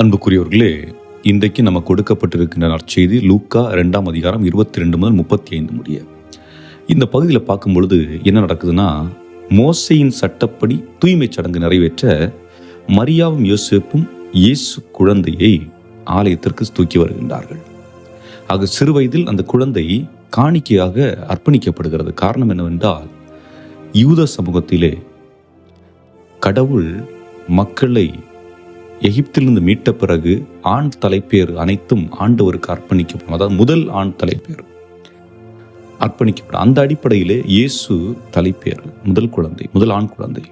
அன்புக்குரியவர்களே, இன்றைக்கு நமக்கு கொடுக்கப்பட்டிருக்கின்ற நற்செய்தி லூக்கா 2ஆம் அதிகாரம் 22 முதல் 35 முடிய. இந்த பகுதியில் பார்க்கும் பொழுது என்ன நடக்குதுன்னா, மோசையின் சட்டப்படி தூய்மை சடங்கு நிறைவேற்ற மரியாவும் யோசேப்பும் இயேசு குழந்தையை ஆலயத்திற்கு தூக்கி வருகின்றார்கள். ஆக சிறு வயதில் அந்த குழந்தை காணிக்கையாக அர்ப்பணிக்கப்படுகிறது. காரணம் என்னவென்றால், யூத சமூகத்திலே கடவுள் மக்களை எகிப்திலிருந்து மீட்ட பிறகு ஆண் தலைப்பேர் அனைத்தும் ஆண்டவருக்கு அர்ப்பணிக்கப்படும். அதாவது முதல் ஆண் தலைப்பேர் அர்ப்பணிக்கப்படும். அந்த அடிப்படையிலே இயேசு தலைப்பேர், முதல் குழந்தை, முதல் ஆண் குழந்தை.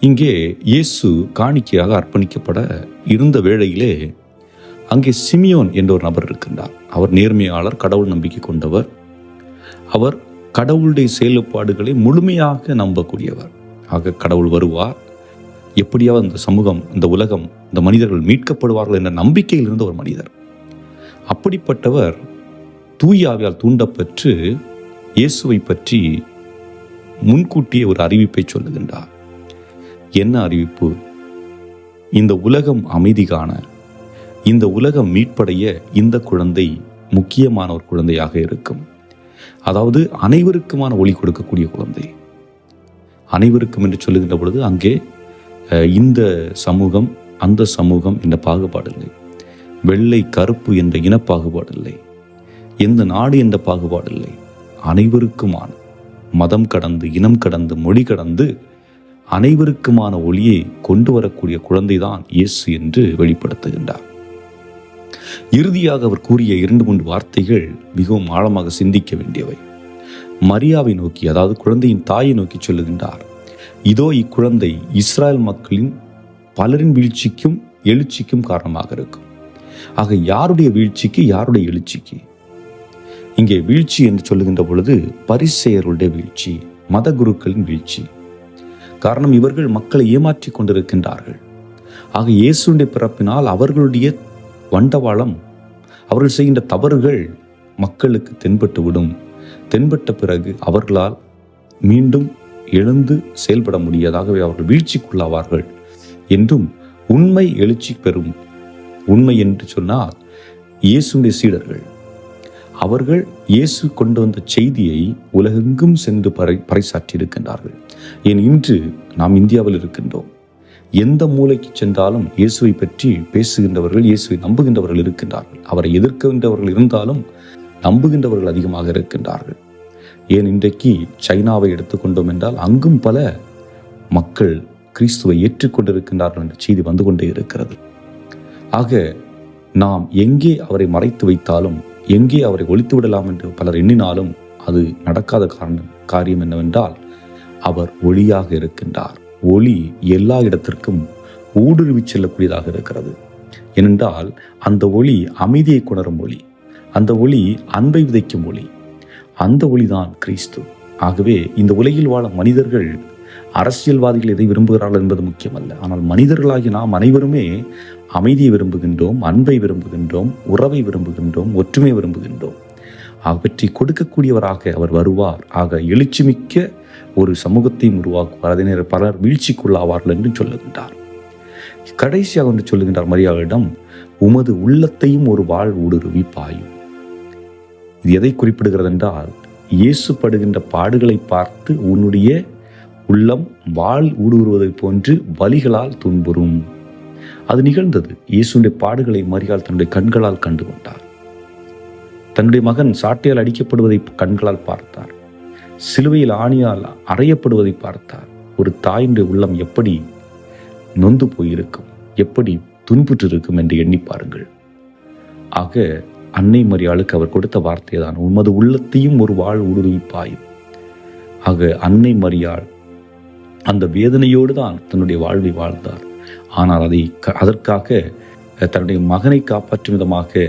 இங்கே இயேசு காணிக்கையாக அர்ப்பணிக்கப்பட இருந்த வேளையிலே அங்கே சிமியோன் என்ற ஒரு நபர் இருக்கின்றார். அவர் நேர்மையாளர், கடவுள் நம்பிக்கை கொண்டவர். அவர் கடவுளுடைய செயல்பாடுகளை முழுமையாக நம்பக்கூடியவர். ஆக கடவுள் வருவார், எப்படியாவது இந்த சமூகம், இந்த உலகம், இந்த மனிதர்கள் மீட்கப்படுவார்கள் என்ற நம்பிக்கையில் இருந்த ஒரு மனிதர். அப்படிப்பட்டவர் தூய ஆவியால் தூண்டப்பெற்று இயேசுவை பற்றி முன்கூட்டியே ஒரு அறிவிப்பை சொல்லுகின்றார். என்ன அறிவிப்பு? இந்த உலகம் அமைதி காண, இந்த உலகம் மீட்படைய இந்த குழந்தை முக்கியமான ஒரு குழந்தையாக இருக்கும். அதாவது அனைவருக்குமான ஒளி கொடுக்கக்கூடிய குழந்தை. அனைவருக்கும் என்று சொல்லுகின்ற பொழுது அங்கே இந்த சமூகம் அந்த சமூகம் என்ற பாகுபாடு இல்லை, வெள்ளை கருப்பு என்ற இனப்பாகுபாடு இல்லை, எந்த நாடு என்ற பாகுபாடு இல்லை. அனைவருக்குமான, மதம் கடந்து, இனம் கடந்து, மொழி கடந்து அனைவருக்குமான ஒளியை கொண்டு வரக்கூடிய குழந்தைதான் இயேசு என்று வெளிப்படுத்துகின்றார். இறுதியாக அவர் கூறிய 2-3 வார்த்தைகள் மிகவும் ஆழமாக சிந்திக்க வேண்டியவை. மரியாவை நோக்கி, அதாவது குழந்தையின் தாயை நோக்கி சொல்லுகின்றார், இதோ இக்குழந்தை இஸ்ராயல் மக்களின் பலரின் வீழ்ச்சிக்கும் எழுச்சிக்கும் காரணமாக இருக்கும். ஆக யாருடைய வீழ்ச்சிக்கு, யாருடைய எழுச்சிக்கு? இங்கே வீழ்ச்சி என்று சொல்லுகின்ற பொழுது பரிசேயருடைய வீழ்ச்சி, மத குருக்களின் வீழ்ச்சி. காரணம், இவர்கள் மக்களை ஏமாற்றி கொண்டிருக்கின்றார்கள். ஆக இயேசுடைய பிறப்பினால் அவர்களுடைய வண்டவாளம், அவர்கள் செய்கின்ற தவறுகள் மக்களுக்கு தென்பட்டு விடும். தென்பட்ட பிறகு அவர்களால் மீண்டும் எழுந்து செயல்பட முடியாதாகவே அவர்கள் வீழ்ச்சிக்குள்ளாவார்கள் என்றும், உண்மை எழுச்சி பெறும். உண்மை என்று சொன்னால் இயேசுடைய சீடர்கள், அவர்கள் இயேசு கொண்டு வந்த செய்தியை உலகெங்கும் சென்று பறைசாற்றி இருக்கின்றார்கள். ஏன் இன்று நாம் இந்தியாவில் இருக்கின்றோம். எந்த மூலைக்கு சென்றாலும் இயேசுவை பற்றி பேசுகின்றவர்கள், இயேசுவை நம்புகின்றவர்கள் இருக்கின்றார்கள். அவரை எதிர்க்கின்றவர்கள் இருந்தாலும் நம்புகின்றவர்கள் அதிகமாக இருக்கின்றார்கள். ஏன் இன்றைக்கு சைனாவை எடுத்துக்கொண்டோம் என்றால் அங்கும் பல மக்கள் கிறிஸ்துவை ஏற்றுக்கொண்டிருக்கின்றார்கள் என்ற செய்தி வந்து கொண்டே இருக்கிறது. ஆக நாம் எங்கே அவரை மறைத்து வைத்தாலும், எங்கே அவரை ஒழித்து விடலாம் என்று பலர் எண்ணினாலும் அது நடக்காத காரியம் என்னவென்றால், அவர் ஒளியாக இருக்கின்றார். ஒளி எல்லா இடத்திற்கும் ஊடுருவி செல்லக்கூடியதாக இருக்கிறது. ஏனென்றால் அந்த ஒளி அமைதியை கொணரும் ஒளி, அந்த ஒளி அன்பை விதைக்கும் ஒளி, அந்த ஒளிதான் கிறிஸ்து. ஆகவே இந்த உலகில் வாழும் மனிதர்கள், அரசியல்வாதிகள் எதை விரும்புகிறார்கள் என்பது முக்கியமல்ல. ஆனால் மனிதர்களாகி நாம் அனைவருமே அமைதியை விரும்புகின்றோம், அன்பை விரும்புகின்றோம், உறவை விரும்புகின்றோம், ஒற்றுமை விரும்புகின்றோம். அவற்றை கொடுக்கக்கூடியவராக அவர் வருவார். ஆக எழுச்சிமிக்க ஒரு சமூகத்தையும் உருவாக்குவார். அதே நேரம் பலர் வீழ்ச்சிக்குள்ளாவார்கள் என்று சொல்லுகின்றார். கடைசியாக ஒன்று சொல்லுகின்றார் மரியாவிடம், உமது உள்ளத்தையும் ஒரு வாழ் ஊடுருவி பாயும். இது எதை குறிப்பிடுகிறது என்றால், இயேசு படுகின்ற பாடுகளை பார்த்து உன்னுடைய உள்ளம் வாழ் ஊடுருவதை போன்று வலிகளால் துன்புறும். அது நிகழ்ந்தது. இயேசுடைய பாடுகளை மரியாள் தன்னுடைய கண்களால் கண்டு கொண்டார். தன்னுடைய மகன் சாட்டையால் அடிக்கப்படுவதை கண்களால் பார்த்தார். சிலுவையில் ஆணியால் அறையப்படுவதை பார்த்தார். ஒரு தாயினுடைய உள்ளம் எப்படி நொந்து போயிருக்கும், எப்படி துன்புற்று இருக்கும் என்று எண்ணி பாருங்கள். ஆக அன்னை மரியாளுக்கு அவர் கொடுத்த வார்த்தை தான், உமது உள்ளத்தையும் ஒரு வாழ் ஊடுருவி பாயும். ஆக அன்னை மரியாள் அந்த வேதனையோடு தான் தன்னுடைய வாழ்வை வாழ்ந்தார். ஆனால் அதற்காக தன்னுடைய மகனை காப்பாற்றும் விதமாக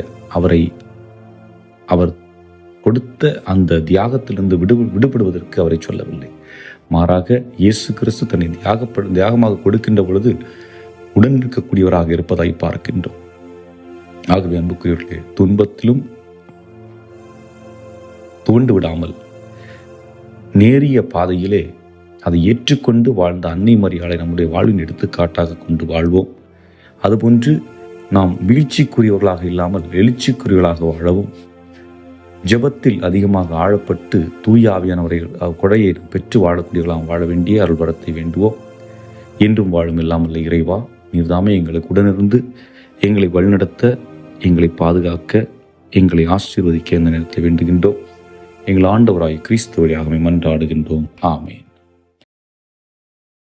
அவர் கொடுத்த அந்த தியாகத்திலிருந்து விடுபடுவதற்கு அவரை சொல்லவில்லை. மாறாக இயேசு கிறிஸ்து தன்னை தியாகமாக கொடுக்கின்ற பொழுது உடன் இருக்கக்கூடியவராக இருப்பதாய் பார்க்கின்றோம். ஆகவே அன்புக்குரியவர்களே, துன்பத்திலும் துவண்டு விடாமல் நேரிய பாதையிலே அதை ஏற்றுக்கொண்டு வாழ்ந்த அன்னை மரியாளை நம்முடைய வாழ்வின் எடுத்துக்காட்டாக கொண்டு வாழ்வோம். அதுபோன்று நாம் வீழ்ச்சிக்குரியவர்களாக இல்லாமல் எழுச்சிக்குரியவர்களாக வாழவும், ஜெபத்தில் அதிகமாக ஆழப்பட்டு தூய ஆவியானவரை கொடையை பெற்று வாழக்கூடியவர்களாக வாழ வேண்டிய அருள்வரத்தை வேண்டுவோம். என்றும் வாழும் இல்லாமல் இறைவா, நீர்தாமே எங்களுக்கு உடனிருந்து எங்களை வழிநடத்த, எங்களை பாதுகாக்க, எங்களை ஆசீர்வதிக்க இந்த நேரத்தில் வேண்டுகின்றோம். எங்கள் ஆண்டவராய் கிறிஸ்து வழியாகவே மன்றாடுகின்றோம். ஆமென்.